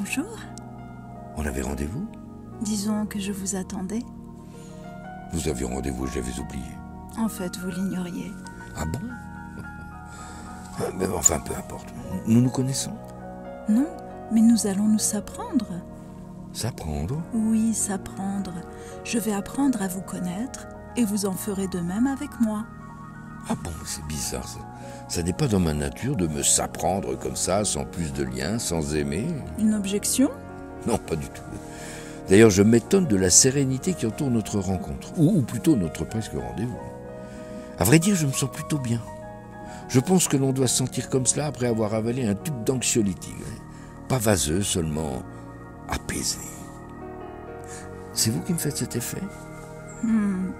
Bonjour. On avait rendez-vous? Disons que je vous attendais. Vous aviez rendez-vous, j'avais oublié. En fait, vous l'ignoriez. Ah bon? Mais enfin, peu importe. Nous nous connaissons? Non, mais nous allons nous s'apprendre. S'apprendre? Oui, s'apprendre. Je vais apprendre à vous connaître et vous en ferez de même avec moi. Ah bon, c'est bizarre ça. Ça n'est pas dans ma nature de me s'apprendre comme ça, sans plus de lien, sans aimer. Une objection? Non, pas du tout. D'ailleurs, je m'étonne de la sérénité qui entoure notre rencontre, ou plutôt notre presque rendez-vous. À vrai dire, je me sens plutôt bien. Je pense que l'on doit se sentir comme cela après avoir avalé un tube d'anxiolytique. Pas vaseux, seulement apaisé. C'est vous qui me faites cet effet?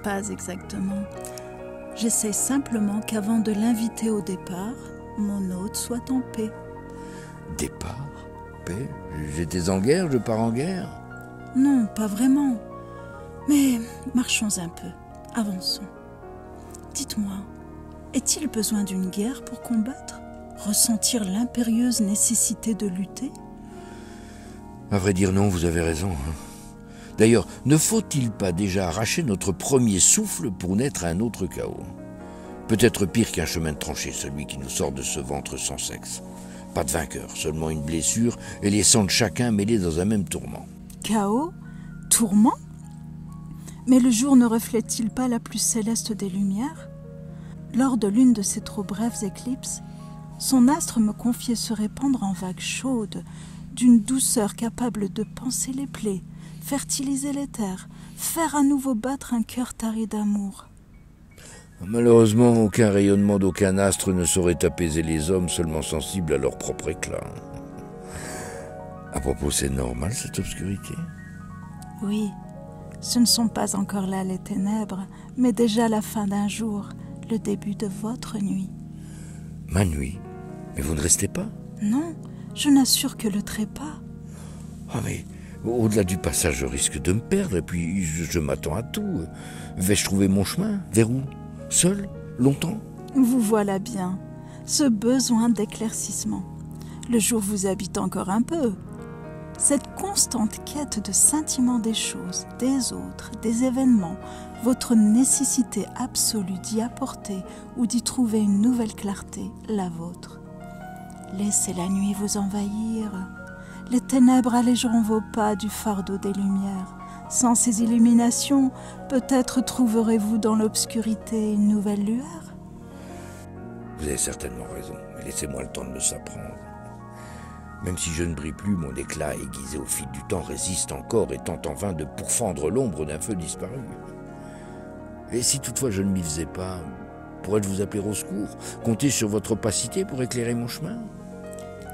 Pas exactement. J'essaie simplement qu'avant de l'inviter au départ, mon hôte soit en paix. Départ? Paix? J'étais en guerre, je pars en guerre? Non, pas vraiment. Mais marchons un peu, avançons. Dites-moi, est-il besoin d'une guerre pour combattre? Ressentir l'impérieuse nécessité de lutter? À vrai dire, non, vous avez raison. D'ailleurs, ne faut-il pas déjà arracher notre premier souffle pour naître un autre chaos? Peut-être pire qu'un chemin de tranchée, celui qui nous sort de ce ventre sans sexe. Pas de vainqueur, seulement une blessure et les sangs de chacun mêlés dans un même tourment. Chaos? Tourment? Mais le jour ne reflète-t-il pas la plus céleste des lumières? Lors de l'une de ces trop brèves éclipses, son astre me confiait se répandre en vagues chaudes, d'une douceur capable de panser les plaies, fertiliser les terres, faire à nouveau battre un cœur tari d'amour. Malheureusement, aucun rayonnement d'aucun astre ne saurait apaiser les hommes seulement sensibles à leur propre éclat. À propos, c'est normal cette obscurité? Oui, ce ne sont pas encore là les ténèbres, mais déjà la fin d'un jour, le début de votre nuit. Ma nuit? Mais vous ne restez pas? Non, je n'assure que le trépas. Ah mais, au-delà du passage, je risque de me perdre, et puis je m'attends à tout. Vais-je trouver mon chemin? Vers où? Seul? Longtemps? Vous voilà bien, ce besoin d'éclaircissement. Le jour vous habite encore un peu. Cette constante quête de sentiment des choses, des autres, des événements, votre nécessité absolue d'y apporter ou d'y trouver une nouvelle clarté, la vôtre. Laissez la nuit vous envahir. Les ténèbres allégeront vos pas du fardeau des lumières. Sans ces illuminations, peut-être trouverez-vous dans l'obscurité une nouvelle lueur? Vous avez certainement raison, mais laissez-moi le temps de me s'apprendre. Même si je ne brille plus, mon éclat aiguisé au fil du temps résiste encore et tente en vain de pourfendre l'ombre d'un feu disparu. Et si toutefois je ne m'y faisais pas, pourrais-je vous appeler au secours? Compter sur votre opacité pour éclairer mon chemin?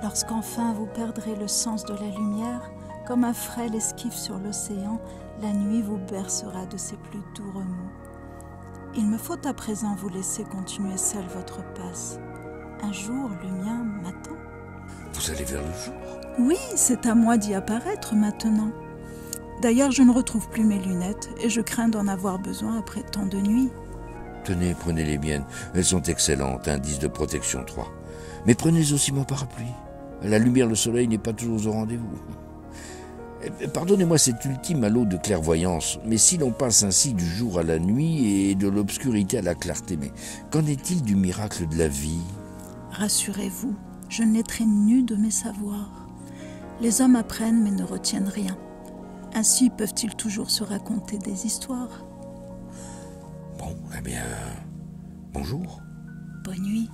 Lorsqu'enfin vous perdrez le sens de la lumière, comme un frêle esquif sur l'océan, la nuit vous bercera de ses plus doux remous. Il me faut à présent vous laisser continuer seul votre passe. Un jour, le mien m'attend. Vous allez vers le jour? Oui, c'est à moi d'y apparaître maintenant. D'ailleurs, je ne retrouve plus mes lunettes et je crains d'en avoir besoin après tant de nuits. Tenez, prenez les miennes. Elles sont excellentes, indice de protection 3. Mais prenez aussi mon parapluie. À la lumière, le soleil n'est pas toujours au rendez-vous. Pardonnez-moi cet ultime halo de clairvoyance, mais si l'on passe ainsi du jour à la nuit et de l'obscurité à la clarté, mais qu'en est-il du miracle de la vie? Rassurez-vous, je n'étrai nu de mes savoirs. Les hommes apprennent mais ne retiennent rien. Ainsi peuvent-ils toujours se raconter des histoires. Bon, eh bien, bonjour. Bonne nuit.